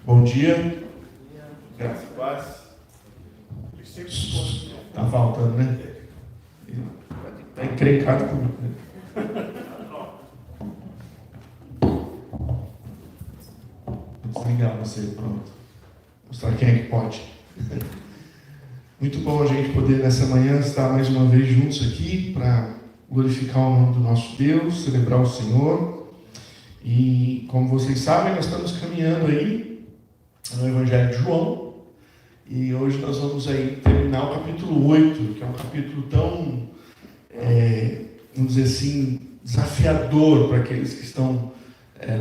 Bom dia. Graças e paz. Está faltando, né? Está encrencado comigo. Né? Vou desligar você, pronto. Mostrar quem é que pode. Muito bom a gente poder nessa manhã estar mais uma vez juntos aqui para glorificar o nome do nosso Deus, celebrar o Senhor. E como vocês sabem, nós estamos caminhando aí no Evangelho de João. E hoje nós vamos aí terminar o capítulo 8, que é um capítulo tão, vamos dizer assim, desafiador para aqueles que estão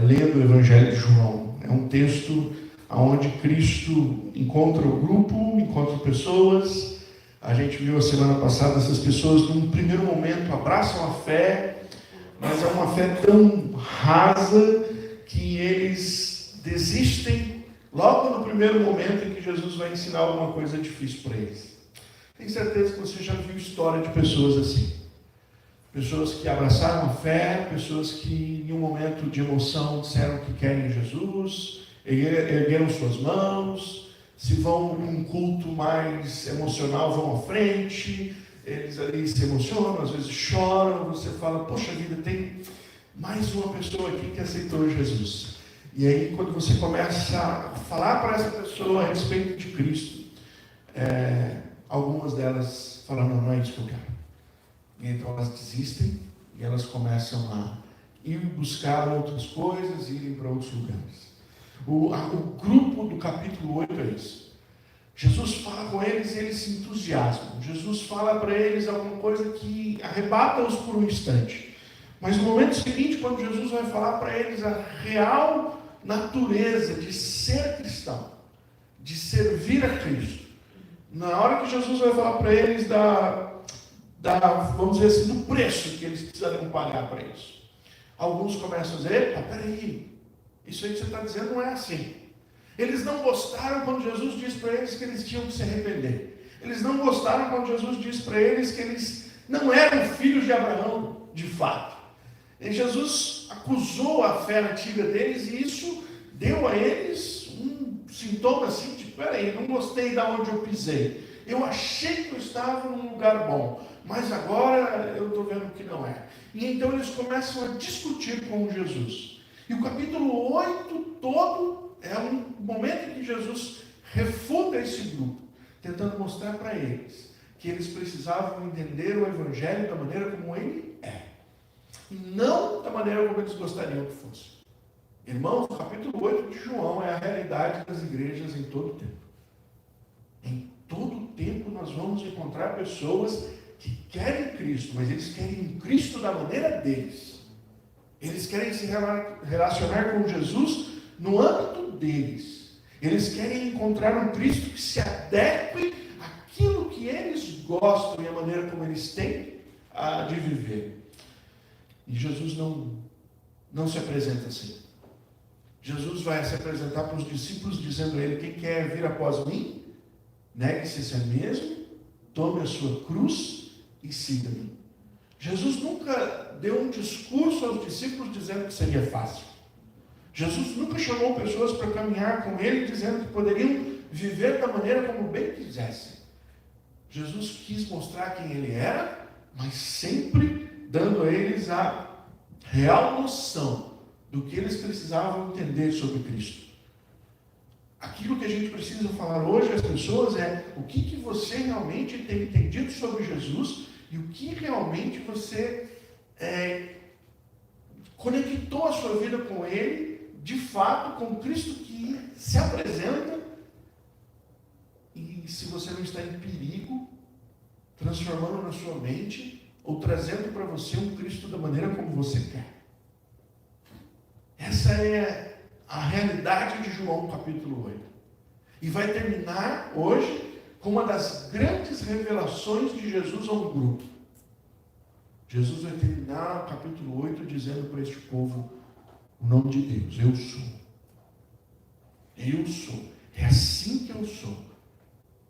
lendo o Evangelho de João. É um texto onde Cristo encontra o grupo, encontra pessoas. A gente viu a semana passada, essas pessoas num primeiro momento abraçam a fé, mas é uma fé tão rasa que eles desistem logo no primeiro momento em que Jesus vai ensinar alguma coisa difícil para eles. Tenho certeza que você já viu história de pessoas assim. Pessoas que abraçaram a fé, pessoas que em um momento de emoção disseram que querem Jesus, ergueram suas mãos, se vão num culto mais emocional, vão à frente, eles ali se emocionam, às vezes choram, você fala, poxa vida, tem mais uma pessoa aqui que aceitou Jesus. E aí, quando você começa a falar para essa pessoa a respeito de Cristo, algumas delas falam, não é isso que eu quero. E então elas desistem e elas começam a ir buscar outras coisas, irem para outros lugares. O grupo do capítulo 8 é isso. Jesus fala com eles e eles se entusiasmam. Jesus fala para eles alguma coisa que arrebata-os por um instante. Mas no momento seguinte, quando Jesus vai falar para eles a real natureza de ser cristão, de servir a Cristo, na hora que Jesus vai falar para eles vamos dizer assim, do preço que eles precisariam pagar para isso, alguns começam a dizer, peraí, isso aí que você está dizendo não é assim. Eles não gostaram quando Jesus disse para eles que eles tinham que se arrepender. Eles não gostaram quando Jesus disse para eles que eles não eram filhos de Abraão, de fato. E Jesus acusou a fé antiga deles e isso deu a eles um sintoma assim de, peraí, não gostei de onde eu pisei. Eu achei que eu estava num lugar bom, mas agora eu estou vendo que não é. E então eles começam a discutir com Jesus. E o capítulo 8 todo é um momento em que Jesus refuta esse grupo, tentando mostrar para eles que eles precisavam entender o Evangelho da maneira como ele é, e não da maneira como eles gostariam que fosse. Irmãos, o capítulo 8 de João é a realidade das igrejas em todo o tempo. Em todo o tempo nós vamos encontrar pessoas que querem Cristo, mas eles querem Cristo da maneira deles. Eles querem se relacionar com Jesus no âmbito deles. Eles querem encontrar um Cristo que se adeque àquilo que eles gostam e à maneira como eles têm de viver. E Jesus não se apresenta assim. Jesus vai se apresentar para os discípulos dizendo a ele, quem quer vir após mim, negue-se a si mesmo, tome a sua cruz e siga-me. Jesus nunca deu um discurso aos discípulos dizendo que seria fácil. Jesus nunca chamou pessoas para caminhar com ele dizendo que poderiam viver da maneira como bem quisessem. Jesus quis mostrar quem ele era, mas sempre dando a eles a real noção do que eles precisavam entender sobre Cristo. Aquilo que a gente precisa falar hoje às pessoas é o que você realmente tem entendido sobre Jesus e o que realmente você conectou a sua vida com ele, de fato, com Cristo que se apresenta. E se você não está em perigo, transformando na sua mente ou trazendo para você um Cristo da maneira como você quer. Essa é a realidade de João capítulo 8. E vai terminar hoje com uma das grandes revelações de Jesus a um grupo. Jesus vai terminar o capítulo 8 dizendo para este povo o nome de Deus, eu sou. Eu sou. É assim que eu sou.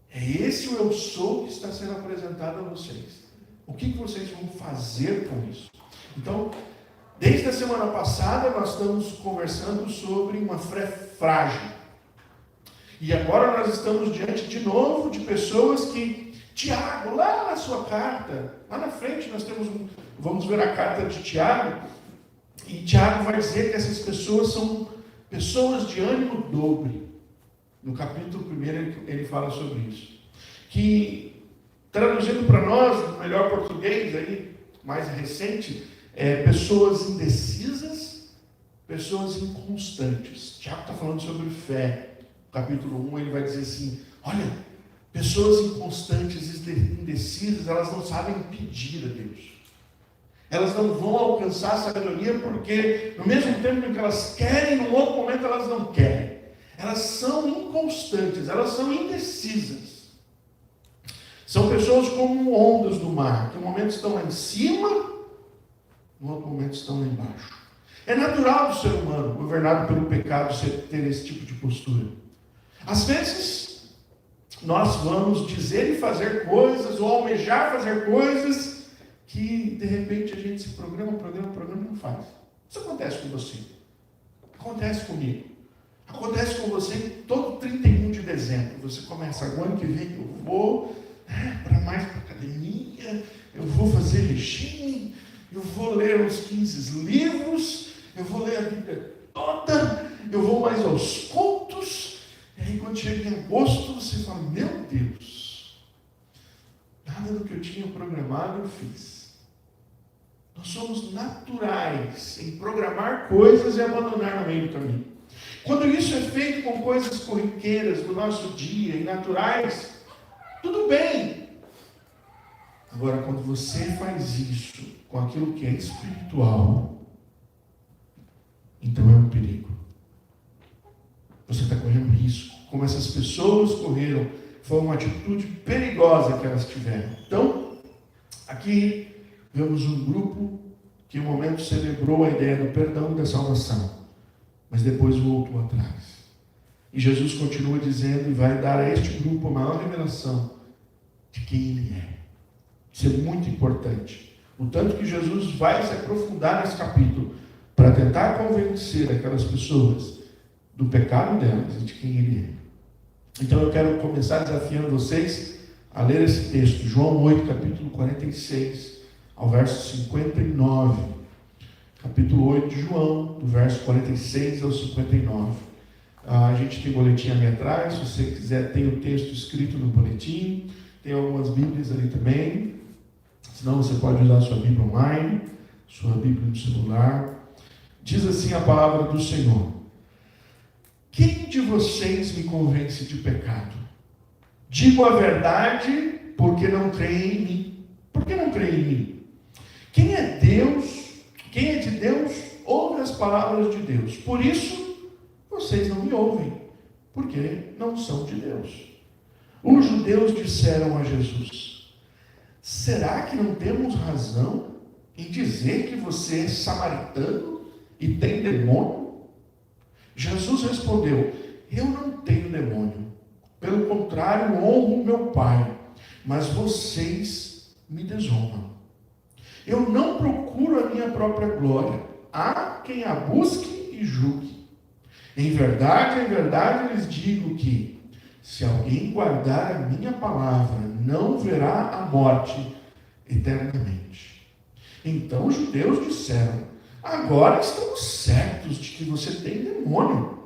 É esse o eu sou que está sendo apresentado a vocês. O que vocês vão fazer com isso? Então, desde a semana passada nós estamos conversando sobre uma fé frágil. E agora nós estamos diante de novo de pessoas que, Tiago, lá na sua carta, lá na frente nós vamos ver a carta de Tiago, e Tiago vai dizer que essas pessoas são pessoas de ânimo dobre. No capítulo 1 ele fala sobre isso. Que, traduzindo para nós, no melhor português, aí, mais recente, pessoas indecisas, pessoas inconstantes. Tiago está falando sobre fé. No capítulo 1 ele vai dizer assim, olha, pessoas inconstantes e indecisas, elas não sabem pedir a Deus. Elas não vão alcançar a sabedoria porque, no mesmo tempo em que elas querem, no outro momento elas não querem. Elas são inconstantes, elas são indecisas. São pessoas como ondas do mar, que no momento estão lá em cima, no outro momento estão lá embaixo. É natural do ser humano, governado pelo pecado, ter esse tipo de postura. Às vezes, nós vamos dizer e fazer coisas, ou almejar fazer coisas, que de repente a gente se programa e não faz. Isso acontece com você. Acontece comigo. Acontece com você todo 31 de dezembro. Você começa, agora que vem eu vou para academia, eu vou fazer regime, eu vou ler uns 15 livros, eu vou ler a Bíblia toda, eu vou mais aos cultos. E aí quando chega em agosto, você fala, meu Deus, nada do que eu tinha programado eu fiz. Nós somos naturais em programar coisas e abandonar no meio do caminho. Quando isso é feito com coisas corriqueiras do nosso dia e naturais, tudo bem. Agora, quando você faz isso com aquilo que é espiritual, então é um perigo. Você está correndo risco. Como essas pessoas correram, foi uma atitude perigosa que elas tiveram. Então, aqui vemos um grupo que em um momento celebrou a ideia do perdão e da salvação, mas depois voltou atrás. E Jesus continua dizendo e vai dar a este grupo a maior revelação de quem Ele é. Isso é muito importante. O tanto que Jesus vai se aprofundar nesse capítulo para tentar convencer aquelas pessoas do pecado delas e de quem Ele é. Então eu quero começar desafiando vocês a ler esse texto, João 8, capítulo 46, ao verso 59. Capítulo 8 de João, do verso 46 ao 59. A gente tem boletim ali atrás, se você quiser, tem o texto escrito no boletim, tem algumas Bíblias ali também, senão você pode usar a sua Bíblia online, sua Bíblia no celular. Diz assim a palavra do Senhor: quem de vocês me convence de pecado? Digo a verdade porque não creem em mim. Por que não creem em mim? Quem é de Deus, ouve as palavras de Deus. Por isso, vocês não me ouvem, porque não são de Deus. Os judeus disseram a Jesus: será que não temos razão em dizer que você é samaritano e tem demônio? Jesus respondeu: eu não tenho demônio. Pelo contrário, honro meu Pai, mas vocês me desonram. Eu não procuro a minha própria glória. Há quem a busque e julgue. Em verdade, lhes digo que, se alguém guardar a minha palavra, não verá a morte eternamente. Então os judeus disseram: agora estamos certos de que você tem demônio.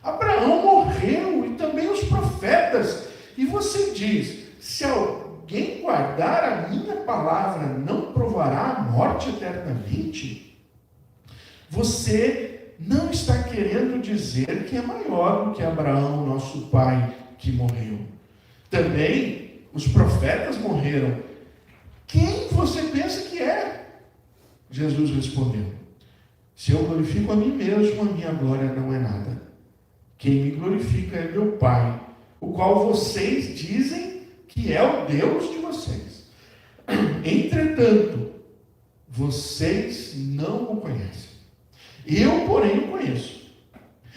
Abraão morreu e também os profetas. E você diz: se alguém guardar a minha palavra, não provará a morte eternamente? Você não está querendo dizer que é maior do que Abraão, nosso pai, que morreu. Também os profetas morreram. Quem você pensa que é? Jesus respondeu: se eu glorifico a mim mesmo, a minha glória não é nada. Quem me glorifica é meu Pai, o qual vocês dizem que é o Deus de vocês. Entretanto, vocês não o conhecem. Eu, porém, o conheço.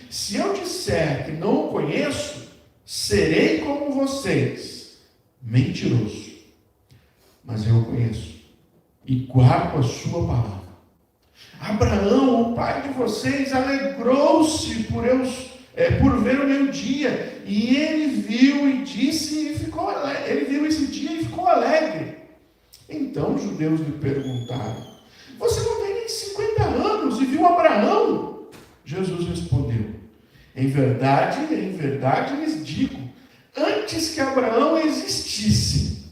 Se eu disser que não o conheço, serei como vocês, mentiroso. Mas eu o conheço e guardo a sua palavra. Abraão, o pai de vocês, alegrou-se por por ver o meu dia. E ele viu e disse, e ficou alegre. Ele viu esse dia e ficou alegre. Então os judeus lhe perguntaram: você não tem nem 50 anos e viu Abraão? Jesus respondeu: em verdade lhes digo, antes que Abraão existisse,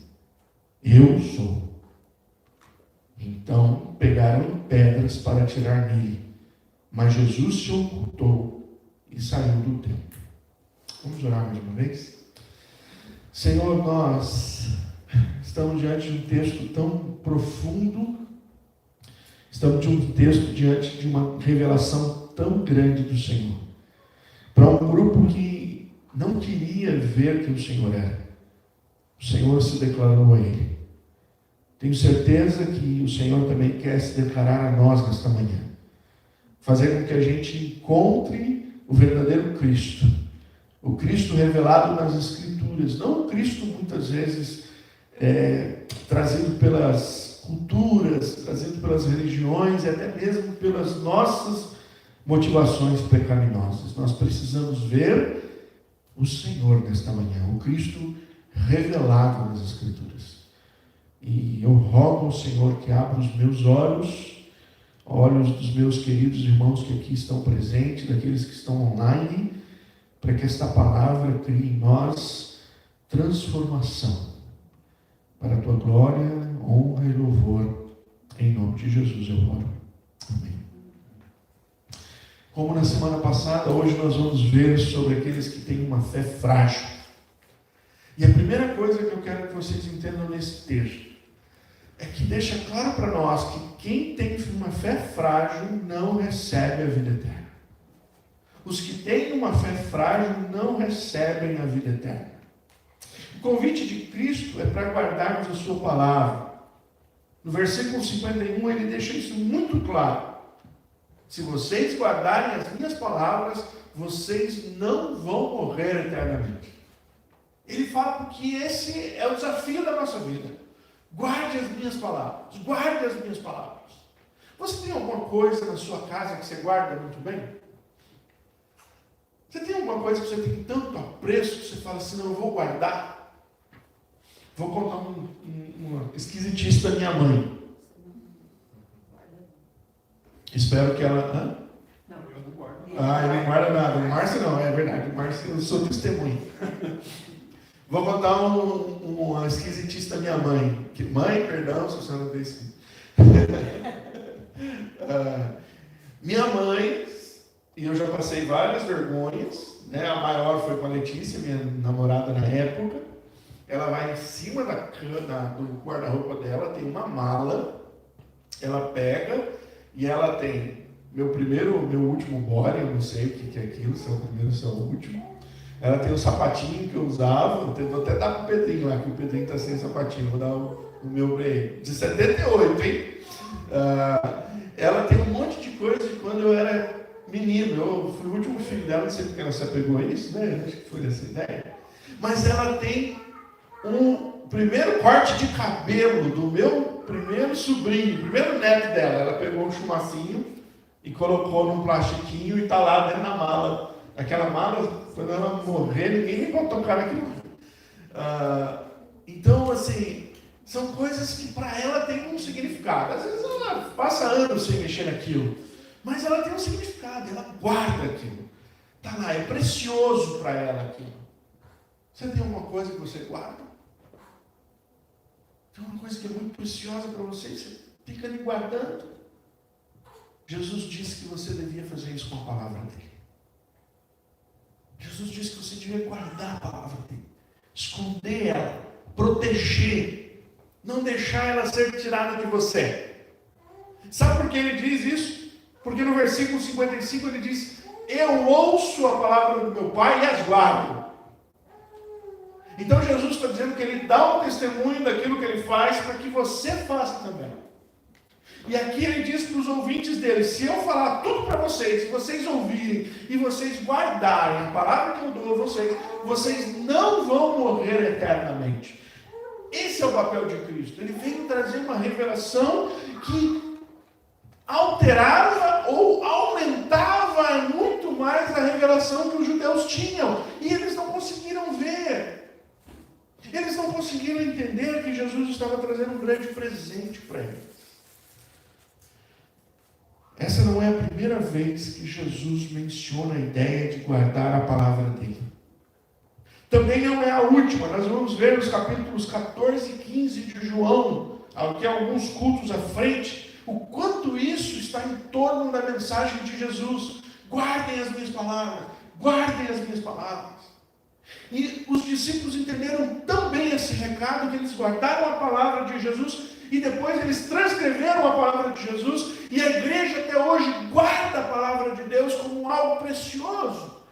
eu sou. Então pegaram pedras para atirar nele, mas Jesus se ocultou e saiu do templo. Vamos orar mais uma vez? Senhor, nós estamos diante de um texto tão profundo, estamos diante de uma revelação tão grande do Senhor, para um grupo que não queria ver quem o Senhor era. O Senhor se declarou a ele. Tenho certeza que o Senhor também quer se declarar a nós nesta manhã, fazer com que a gente encontre o verdadeiro Cristo, o Cristo revelado nas Escrituras, não o Cristo muitas vezes trazido pelas culturas, trazido pelas religiões e até mesmo pelas nossas motivações pecaminosas. Nós precisamos ver o Senhor nesta manhã, o Cristo revelado nas Escrituras. E eu rogo ao Senhor que abra os meus olhos dos meus queridos irmãos que aqui estão presentes, daqueles que estão online, para que esta palavra crie em nós transformação, para a tua glória, honra e louvor, em nome de Jesus eu oro. Amém. Como na semana passada, hoje nós vamos ver sobre aqueles que têm uma fé frágil. E a primeira coisa que eu quero que vocês entendam nesse texto é que deixa claro para nós que quem tem uma fé frágil não recebe a vida eterna. Os que têm uma fé frágil não recebem a vida eterna. O convite de Cristo é para guardarmos a sua palavra. No versículo 51 ele deixa isso muito claro. Se vocês guardarem as minhas palavras, vocês não vão morrer eternamente. Ele fala porque esse é o desafio da nossa vida. Guarde as minhas palavras. Guarde as minhas palavras. Você tem alguma coisa na sua casa que você guarda muito bem? Você tem alguma coisa que você tem tanto apreço que você fala assim, não, eu vou guardar? Vou contar uma esquisitice da minha mãe. Espero que ela... Não, eu não guardo. Ele não guarda nada. O Márcio não, é verdade. O Márcio, eu sou testemunha. Vou contar uma esquisitice da minha mãe. Mãe, perdão, se você não tem isso. Minha mãe, e eu já passei várias vergonhas, né? A maior foi com a Letícia, minha namorada na época. Ela vai em cima do guarda-roupa dela, tem uma mala, ela pega e ela tem meu último body, eu não sei o que é aquilo, se é o primeiro ou se é o último. Ela tem o sapatinho que eu usava, vou até dar pro Pedrinho lá, que o Pedrinho está sem sapatinho, vou dar o meu para ele. De 78, hein? Ela tem um monte de coisa de quando eu era menino. Eu fui o último filho dela, não sei porque ela se apegou a isso, né? Acho que foi dessa ideia. Mas ela tem um primeiro corte de cabelo do meu primeiro sobrinho, primeiro neto dela. Ela pegou um chumacinho e colocou num plastiquinho e está lá dentro da mala. Aquela mala, quando ela morrer, ninguém nem vai tocar naquilo. Então, assim, são coisas que para ela tem um significado. Às vezes ela passa anos sem mexer naquilo, mas ela tem um significado, ela guarda aquilo. Está lá, é precioso para ela aquilo. Você tem alguma coisa que você guarda? Tem uma coisa que é muito preciosa para você e você fica ali guardando? Jesus disse que você devia fazer isso com a palavra dele. Jesus disse que você devia guardar a palavra dele, esconder ela, proteger, não deixar ela ser tirada de você. Sabe por que ele diz isso? Porque no versículo 55 ele diz: eu ouço a palavra do meu Pai e as guardo. Então Jesus está dizendo que ele dá um testemunho daquilo que ele faz para que você faça também. E aqui ele diz para os ouvintes dele: se eu falar tudo para vocês, se vocês ouvirem e vocês guardarem a palavra que eu dou a vocês, vocês não vão morrer eternamente. Esse é o papel de Cristo. Ele veio trazer uma revelação que alterava ou aumentava muito mais a revelação revelação que os judeus tinham. E eles não conseguiram ver. Eles não conseguiram entender que Jesus estava trazendo um grande presente para eles. Essa não é a primeira vez que Jesus menciona a ideia de guardar a palavra dele. Também não é a última. Nós vamos ver nos capítulos 14 e 15 de João, aqui alguns cultos à frente, o quanto isso está em torno da mensagem de Jesus. Guardem as minhas palavras, guardem as minhas palavras. E os discípulos entenderam tão bem esse recado que eles guardaram a palavra de Jesus e depois eles transcreveram a palavra de Jesus, e a igreja até hoje guarda a palavra de Deus como algo precioso.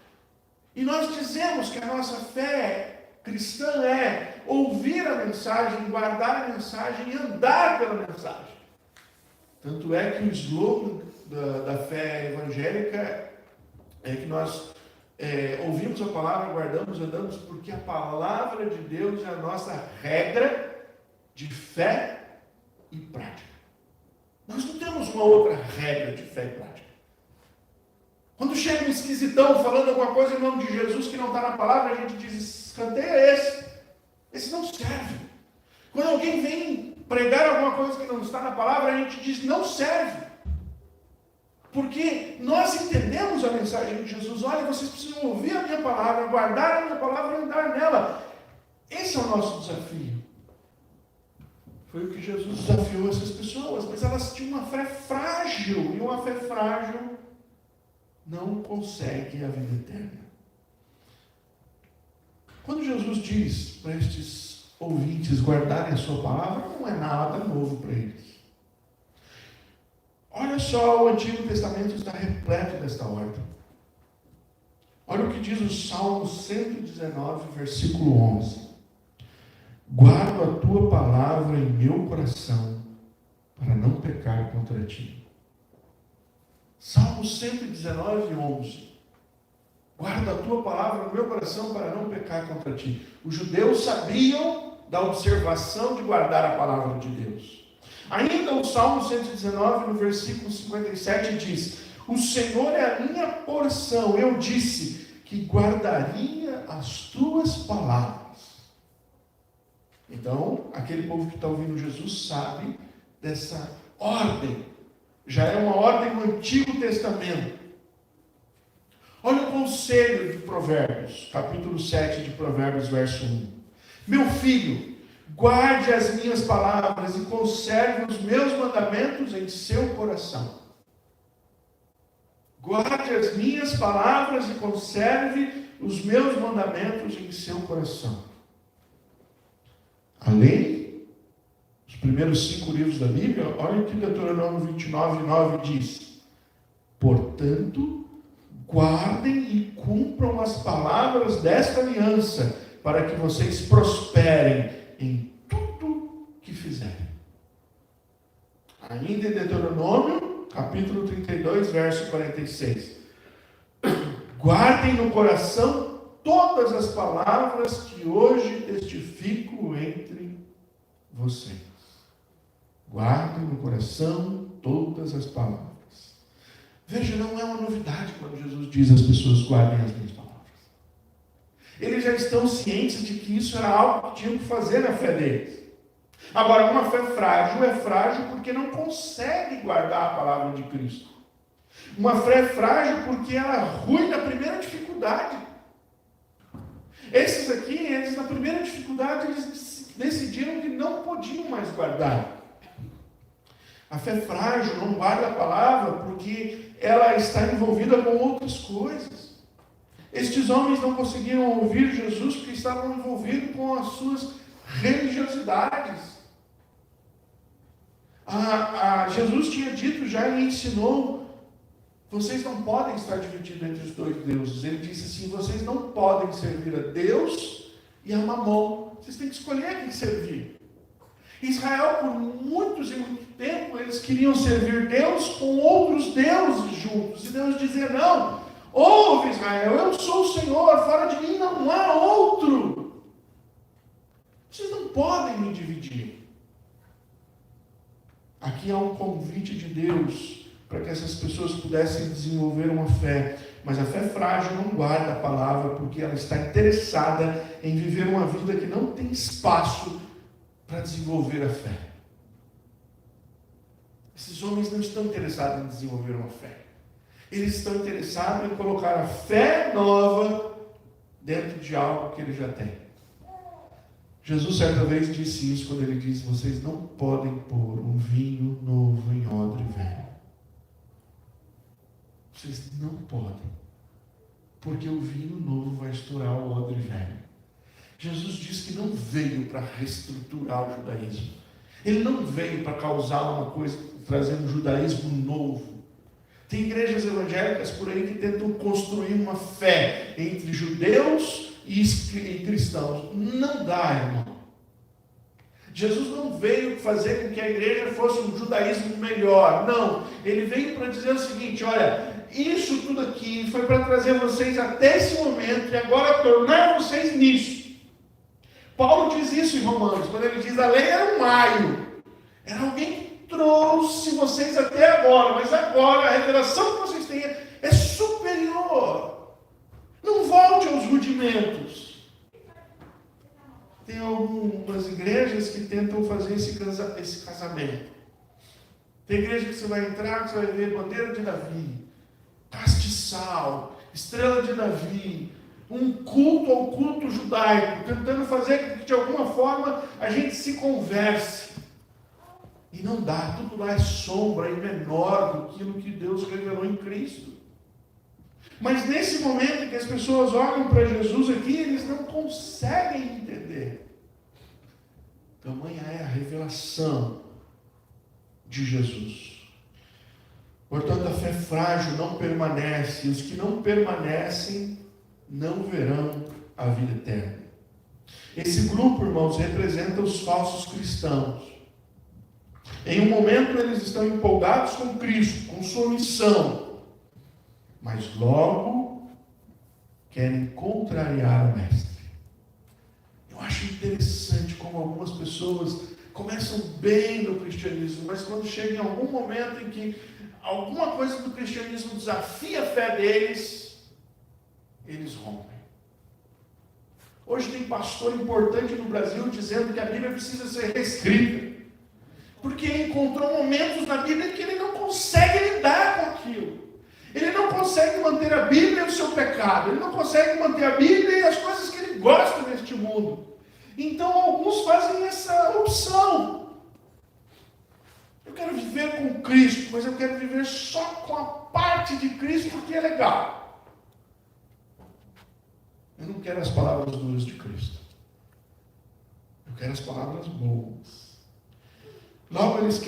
E nós dizemos que a nossa fé cristã é ouvir a mensagem, guardar a mensagem e andar pela mensagem. Tanto é que o slogan da fé evangélica é que nós ouvimos a palavra, guardamos, andamos, porque a palavra de Deus é a nossa regra de fé e prática. Nós não temos uma outra regra de fé e prática. Quando chega um esquisitão falando alguma coisa em nome de Jesus que não está na palavra, a gente diz, escanteia esse. Esse não serve. Quando alguém vem pregar alguma coisa que não está na palavra, a gente diz, não serve. Porque nós entendemos a mensagem de Jesus. Olha, vocês precisam ouvir a minha palavra, guardar a minha palavra e andar nela. Esse é o nosso desafio. Foi o que Jesus desafiou essas pessoas, mas elas tinham uma fé frágil, e uma fé frágil não consegue a vida eterna. Quando Jesus diz para estes ouvintes guardarem a sua palavra, não é nada novo para eles. Olha só, o Antigo Testamento está repleto desta ordem. Olha o que diz o Salmo 119, versículo 11. Guardo a tua palavra em meu coração, para não pecar contra ti. Salmo 119, 11. Guarda a tua palavra no meu coração, para não pecar contra ti. Os judeus sabiam da observação de guardar a palavra de Deus. Ainda o Salmo 119, no versículo 57, diz: o Senhor é a minha porção, eu disse que guardaria as tuas palavras. Então, aquele povo que está ouvindo Jesus sabe dessa ordem. Já é uma ordem do Antigo Testamento. Olha o conselho de Provérbios, capítulo 7 de Provérbios, verso 1. Meu filho, guarde as minhas palavras e conserve os meus mandamentos em seu coração. Guarde as minhas palavras e conserve os meus mandamentos em seu coração. Além dos primeiros 5 livros da Bíblia, olha o que Deuteronômio 29, 9 diz. Portanto, guardem e cumpram as palavras desta aliança, para que vocês prosperem em tudo que fizerem. Ainda em Deuteronômio, capítulo 32, verso 46. Guardem no coração todas as palavras que hoje testifico entre vocês. Guardem no coração todas as palavras. Veja, não é uma novidade quando Jesus diz às pessoas guardem as minhas palavras. Eles já estão cientes de que isso era algo que tinham que fazer na fé deles. Agora, uma fé frágil é frágil porque não consegue guardar a palavra de Cristo. Uma fé frágil porque ela arruina a primeira dificuldade. Esses aqui, eles na primeira dificuldade, eles decidiram que não podiam mais guardar. A fé frágil não guarda a palavra porque ela está envolvida com outras coisas. Estes homens não conseguiam ouvir Jesus porque estavam envolvidos com as suas religiosidades. Jesus tinha dito já e ensinou: vocês não podem estar divididos entre os dois deuses. Ele disse assim: vocês não podem servir a Deus e a Mamon. Vocês têm que escolher a quem servir. Israel, por muitos e muito tempo, eles queriam servir Deus com outros deuses juntos. E Deus dizia: não, ouve Israel, eu sou o Senhor, fora de mim não há outro. Vocês não podem me dividir. Aqui há um convite de Deus para que essas pessoas pudessem desenvolver uma fé. Mas a fé frágil não guarda a palavra, porque ela está interessada em viver uma vida que não tem espaço para desenvolver a fé. Esses homens não estão interessados em desenvolver uma fé. Eles estão interessados em colocar a fé nova dentro de algo que eles já têm. Jesus certa vez disse isso quando ele disse: vocês não podem pôr um vinho novo em odre velho. Vocês não podem, porque o vinho novo vai estourar o odre velho. Jesus disse que não veio para reestruturar o judaísmo. Ele não veio para causar uma coisa, trazer um judaísmo novo. Tem igrejas evangélicas por aí que tentam construir uma fé entre judeus e cristãos. Não dá, irmão. Jesus não veio fazer com que a igreja fosse um judaísmo melhor. Não. Ele veio para dizer o seguinte: olha, isso tudo aqui foi para trazer vocês até esse momento e agora tornar vocês nisso. Paulo diz isso em Romanos, quando ele diz: a lei era um aio. Era alguém que trouxe vocês até agora, mas agora a revelação que vocês têm é superior. Não volte aos rudimentos. Tem algumas igrejas que tentam fazer esse casamento. Tem igreja que você vai entrar, que você vai ver bandeira de Davi, castiçal, estrela de Davi, um culto ao culto judaico, tentando fazer com que de alguma forma a gente se converse. E não dá, tudo lá é sombra e menor do que Deus revelou em Cristo. Mas nesse momento em que as pessoas olham para Jesus aqui, eles não conseguem entender. Tamanha é a revelação de Jesus. Portanto, a fé frágil não permanece, e os que não permanecem não verão a vida eterna. Esse grupo, irmãos, representa os falsos cristãos. Em um momento eles estão empolgados com Cristo, com sua missão, mas logo querem contrariar o Mestre. Eu acho interessante como algumas pessoas começam bem no cristianismo, mas quando chega em algum momento em que alguma coisa do cristianismo desafia a fé deles, eles rompem. Hoje tem pastor importante no Brasil dizendo que a Bíblia precisa ser reescrita, porque encontrou momentos na Bíblia que ele não consegue lidar com aquilo. Ele não consegue manter a Bíblia e o seu pecado. Ele não consegue manter a Bíblia e as coisas que ele gosta neste mundo. Então alguns fazem essa opção. Eu quero viver com Cristo, mas eu quero viver só com a parte de Cristo porque é legal. Eu não quero as palavras duras de Cristo. Eu quero as palavras boas. Logo eles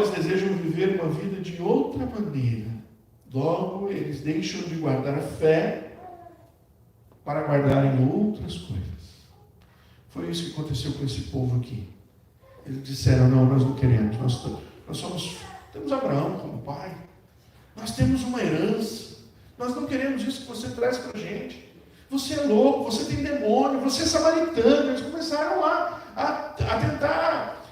desejam viver uma vida de outra maneira. Logo eles deixam de guardar a fé para guardarem outras coisas. Foi isso que aconteceu com esse povo aqui. Eles disseram: não, nós não queremos. Temos Abraão como pai. Nós temos uma herança. Nós não queremos isso que você traz para a gente. Você é louco, você tem demônio, você é samaritano. Eles começaram a tentar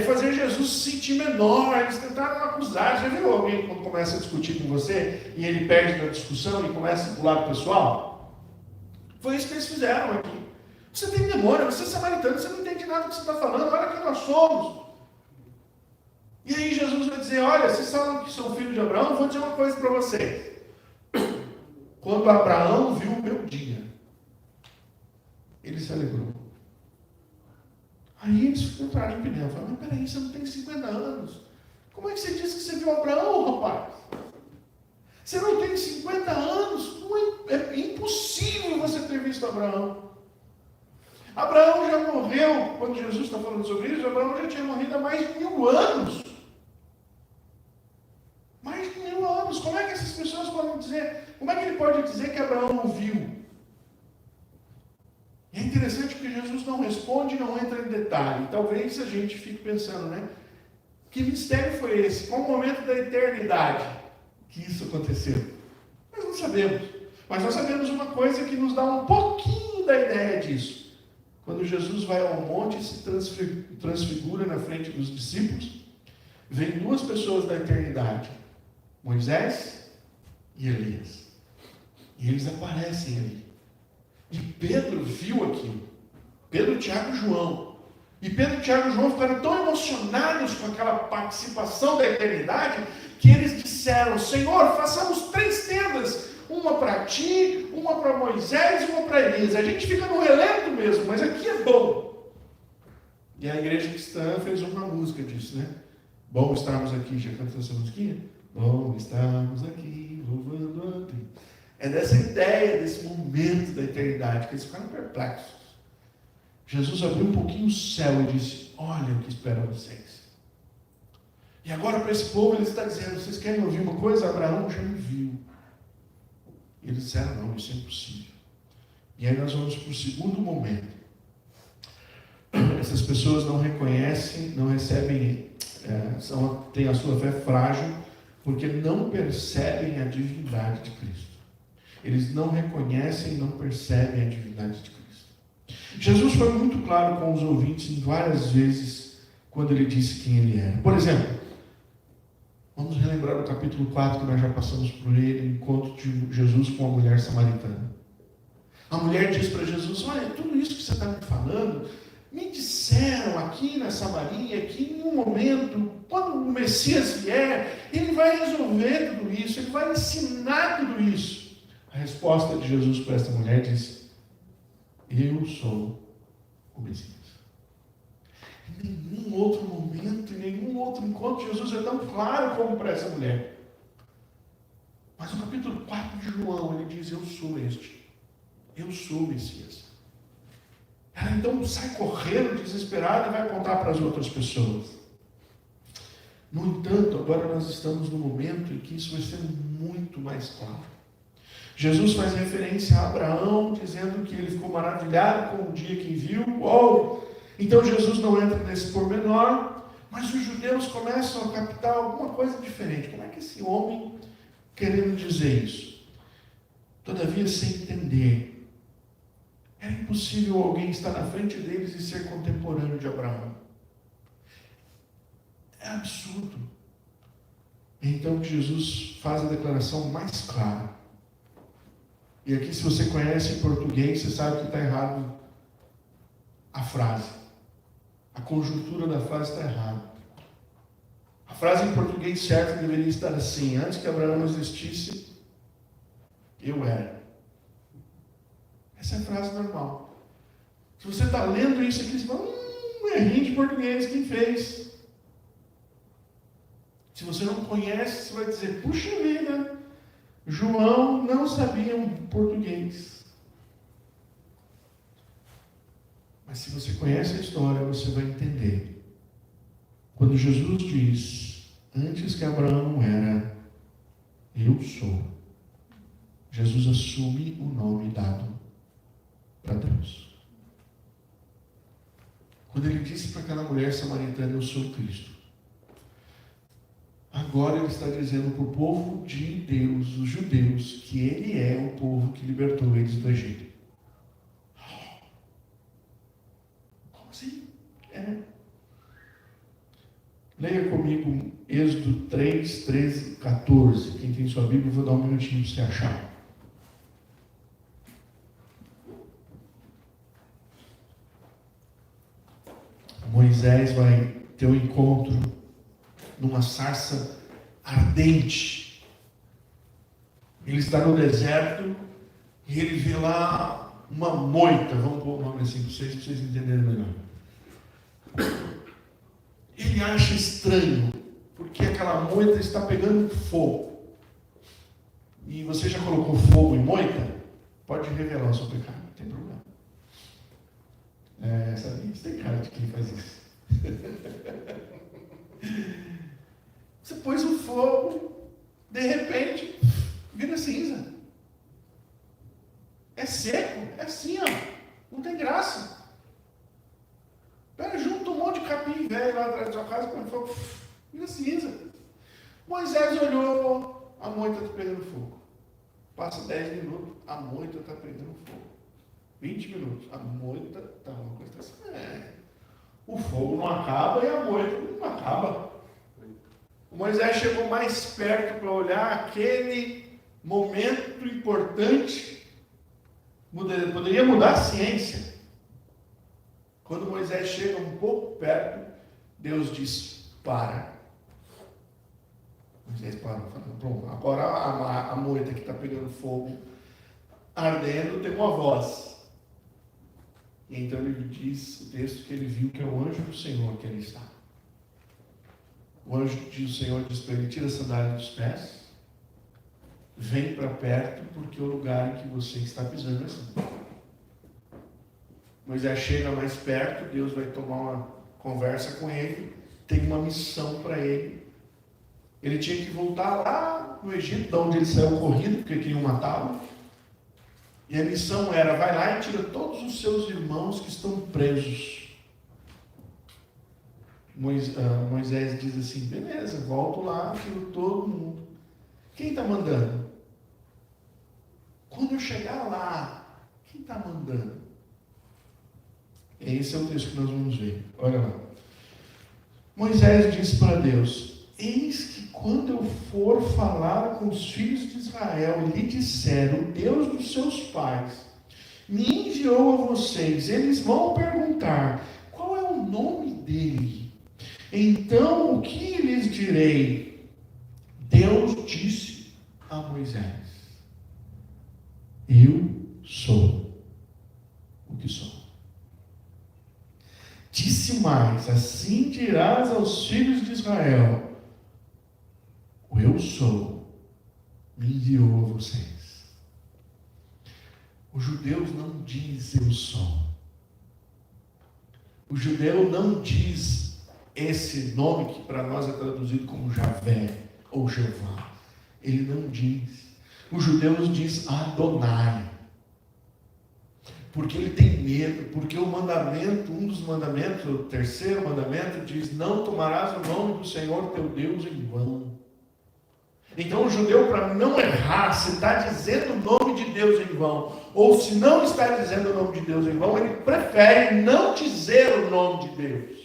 fazer Jesus se sentir menor. Eles tentaram acusar. Já viu alguém quando começa a discutir com você e ele perde na discussão e começa pro lado pessoal? Foi isso que eles fizeram aqui. Você tem demônio, você é samaritano, você não entende nada do que você está falando, olha quem nós somos. E aí Jesus vai dizer: olha, vocês falam que são filhos de Abraão, eu vou dizer uma coisa para vocês. Quando Abraão viu o meu dia, ele se alegrou. Aí eles entraram em pneu, falaram: mas peraí, você não tem 50 anos. Como é que você disse que você viu Abraão, rapaz? Você não tem 50 anos, é impossível você ter visto Abraão. Abraão já morreu, quando Jesus está falando sobre isso, Abraão já tinha morrido há mais de 1000 anos. Mais de 1000 anos. Como é que essas pessoas podem dizer, como é que ele pode dizer que Abraão não viu? É interessante porque Jesus não responde e não entra em detalhe. Talvez a gente fique pensando, né? Que mistério foi esse? Qual o momento da eternidade que isso aconteceu? Nós não sabemos. Mas nós sabemos uma coisa que nos dá um pouquinho da ideia disso. Quando Jesus vai ao monte e se transfigura na frente dos discípulos, vem duas pessoas da eternidade, Moisés e Elias. E eles aparecem ali. E Pedro viu aquilo. Pedro, Tiago e João. E Pedro, Tiago e João ficaram tão emocionados com aquela participação da eternidade, que eles disseram: Senhor, façamos 3 tendas, uma para ti, uma para Moisés e uma para Elias. A gente fica no relento mesmo, mas aqui é bom. E a igreja cristã fez uma música disso, né? Bom estarmos aqui, já cantou essa musiquinha? Bom estarmos aqui, louvando a Deus. É dessa ideia, desse momento da eternidade, que eles ficaram perplexos. Jesus abriu um pouquinho o céu e disse: olha o que espera vocês. E agora para esse povo ele está dizendo: vocês querem ouvir uma coisa? Abraão já me viu. E eles disseram: não, isso é impossível. E aí nós vamos para o segundo momento. Essas pessoas não reconhecem, não recebem, têm a sua fé frágil, porque não percebem a divindade de Cristo. Eles não reconhecem, não percebem a divindade de Cristo. Jesus foi muito claro com os ouvintes em várias vezes quando ele disse quem ele era. Por exemplo, vamos relembrar o capítulo 4 que nós já passamos por ele, o encontro de Jesus com a mulher samaritana. A mulher diz para Jesus: olha, tudo isso que você está me falando, me disseram aqui na Samaria que em um momento, quando o Messias vier, ele vai resolver tudo isso, ele vai ensinar tudo isso. A resposta de Jesus para essa mulher diz: eu sou o Messias. Em nenhum outro momento, em nenhum outro encontro, Jesus é tão claro como para essa mulher. Mas no capítulo 4 de João, ele diz: eu sou este. Eu sou o Messias. Ela então sai correndo, desesperada, e vai contar para as outras pessoas. No entanto, agora nós estamos no momento em que isso vai ser muito mais claro. Jesus faz referência a Abraão, dizendo que ele ficou maravilhado com o dia que viu. Então Jesus não entra nesse pormenor, mas os judeus começam a captar alguma coisa diferente. Como é que esse homem querendo dizer isso? Todavia, sem entender, era impossível alguém estar na frente deles e ser contemporâneo de Abraão. É absurdo. Então Jesus faz a declaração mais clara. E aqui, se você conhece em português, você sabe que está errado a frase. A conjuntura da frase está errada. A frase em português certa deveria estar assim: antes que Abraão existisse, eu era. Essa é a frase normal. Se você está lendo isso aqui, você fala: errinho de português, quem fez? Se você não conhece, você vai dizer: puxa vida, João não sabia português. Mas se você conhece a história, você vai entender. Quando Jesus diz: antes que Abraão era, eu sou. Jesus assume o nome dado para Deus. Quando ele disse para aquela mulher samaritana: eu sou Cristo, agora ele está dizendo para o povo de Deus, os judeus, que ele é o povo que libertou eles do Egito. Como assim? Leia comigo Êxodo 3, 13, 14. Quem tem sua Bíblia, eu vou dar um minutinho para você achar. Moisés vai ter um encontro numa sarça ardente. Ele está no deserto e ele vê lá uma moita. Vamos pôr o nome assim para vocês entenderem melhor. Ele acha estranho, porque aquela moita está pegando fogo. E você já colocou fogo em moita? Pode revelar o seu pecado, não tem problema. Sabe, você tem cara de quem faz isso. Você pôs o fogo, de repente, vira cinza. É seco, é assim, não tem graça. Pega junto um monte de capim velho lá atrás da sua casa, põe fogo, vira cinza. Moisés olhou, a moita está pegando fogo. Passa 10 minutos, a moita está pegando fogo. 20 minutos, a moita está uma coisa assim. O fogo não acaba e a moita não acaba. Moisés chegou mais perto para olhar aquele momento importante. Poderia mudar a ciência. Quando Moisés chega um pouco perto, Deus diz: para. Moisés parou, falando: pronto, agora a moita que está pegando fogo, ardendo, tem uma voz. E então ele diz, o texto, que ele viu que é o anjo do Senhor que ali está. O anjo do Senhor diz para ele: tira a sandália dos pés, vem para perto, porque o lugar em que você está pisando é santo. Moisés chega mais perto, Deus vai tomar uma conversa com ele, tem uma missão para ele. Ele tinha que voltar lá no Egito, de onde ele saiu corrido, porque queriam matá-lo. E a missão era: vai lá e tira todos os seus irmãos que estão presos. Moisés diz assim: beleza, volto lá, tiro todo mundo. Quem está mandando? Quando eu chegar lá, quem está mandando? Esse é o texto que nós vamos ver. Olha lá. Moisés disse para Deus: eis que quando eu for falar com os filhos de Israel e lhe disser: o Deus dos seus pais me enviou a vocês, eles vão perguntar: qual é o nome dele? Então o que lhes direi? Deus disse a Moisés: eu sou o que sou. Disse mais: assim dirás aos filhos de Israel: o eu sou me enviou a vocês. Os judeus não dizem eu sou. O judeu não diz esse nome que para nós é traduzido como Javé ou Jeová. Ele não diz. O judeu diz Adonai. Porque ele tem medo, porque o mandamento, um dos mandamentos, o terceiro mandamento, diz: não tomarás o nome do Senhor teu Deus em vão. Então o judeu, para não errar, se está dizendo o nome de Deus em vão, ou se não está dizendo o nome de Deus em vão, ele prefere não dizer o nome de Deus.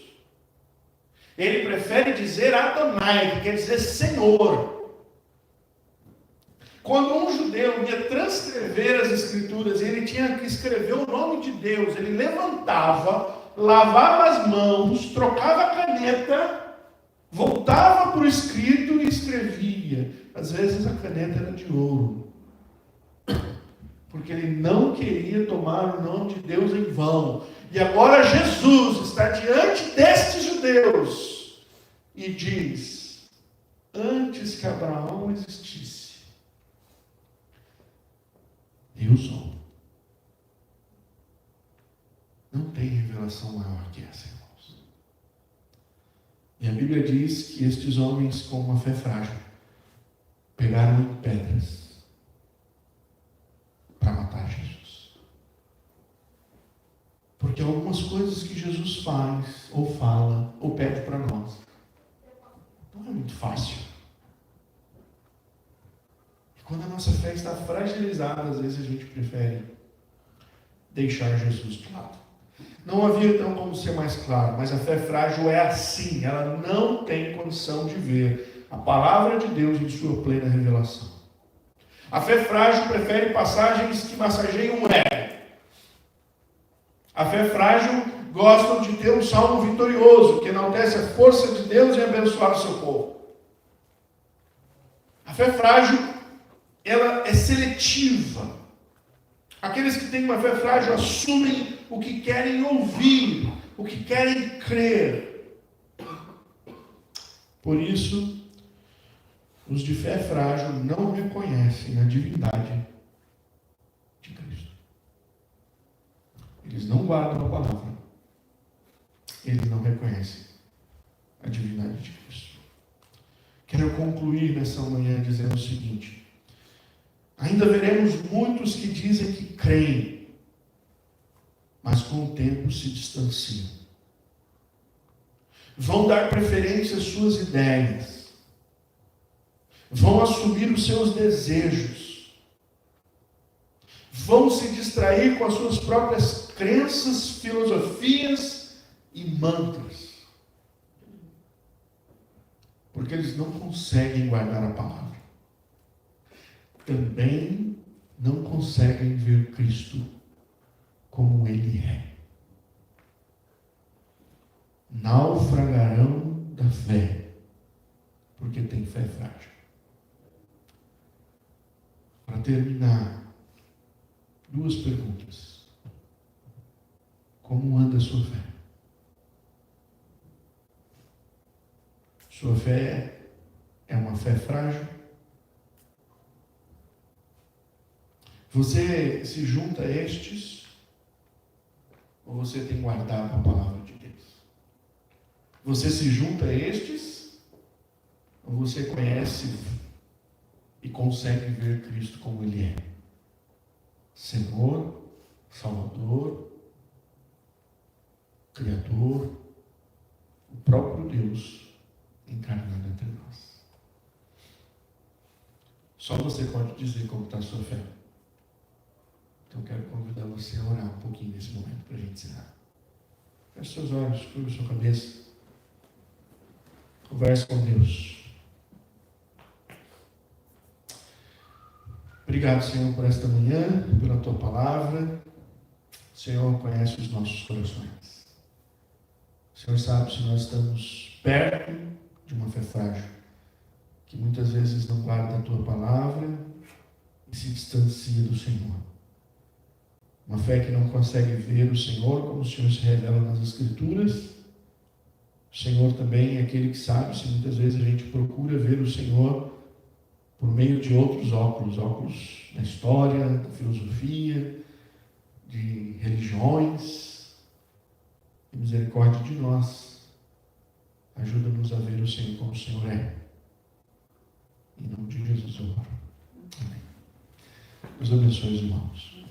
Ele prefere dizer Adonai, que quer dizer Senhor. Quando um judeu ia transcrever as escrituras, ele tinha que escrever o nome de Deus, ele levantava, lavava as mãos, trocava a caneta, voltava para o escrito e escrevia. Às vezes a caneta era de ouro, porque ele não queria tomar o nome de Deus em vão. E agora Jesus está diante destes judeus e diz: antes que Abraão existisse, eu sou. Não tem revelação maior que essa, irmãos. E a Bíblia diz que estes homens, com uma fé frágil, pegaram em pedras para matar Jesus. Porque algumas coisas que Jesus faz, ou fala, ou pede para nós, não é muito fácil. Quando a nossa fé está fragilizada, às vezes a gente prefere deixar Jesus de lado. Não havia então como ser mais claro, mas a fé frágil é assim, ela não tem condição de ver a palavra de Deus em sua plena revelação. A fé frágil prefere passagens que massageiam o ego. A fé frágil gosta de ter um salmo vitorioso, que enaltece a força de Deus e abençoar o seu povo. A fé frágil, ela é seletiva. Aqueles que têm uma fé frágil assumem o que querem ouvir, o que querem crer. Por isso, os de fé frágil não reconhecem a divindade de Cristo. Eles não guardam a palavra. Eles não reconhecem a divindade de Cristo. Quero concluir nessa manhã dizendo o seguinte: ainda veremos muitos que dizem que creem, mas com o tempo se distanciam. Vão dar preferência às suas ideias. Vão assumir os seus desejos. Vão se distrair com as suas próprias crenças, filosofias e mantras. porque eles não conseguem guardar a palavra. Também não conseguem ver Cristo como Ele é. Naufragarão da fé, porque tem fé frágil. Para terminar, 2 perguntas. Como anda a sua fé? Sua fé é uma fé frágil? Você se junta a estes? Ou você tem guardado a palavra de Deus? Você se junta a estes? Ou você conhece e consegue ver Cristo como Ele é? Senhor, Salvador, Criador, o próprio Deus encarnado entre nós. Só você pode dizer como está a sua fé. Então eu quero convidar você a orar um pouquinho nesse momento para a gente encerrar. Feche seus olhos, curva sua cabeça. Converse com Deus. Obrigado, Senhor, por esta manhã, pela Tua palavra. O Senhor conhece os nossos corações. O Senhor sabe se nós estamos perto de uma fé frágil, que muitas vezes não guarda a Tua palavra e se distancia do Senhor. Uma fé que não consegue ver o Senhor como o Senhor se revela nas Escrituras. O Senhor também é aquele que sabe se muitas vezes a gente procura ver o Senhor por meio de outros óculos da história, da filosofia, de religiões. E misericórdia de nós. Ajuda-nos a ver o Senhor como o Senhor é. Em nome de Jesus eu oro. Amém. Deus abençoe os irmãos.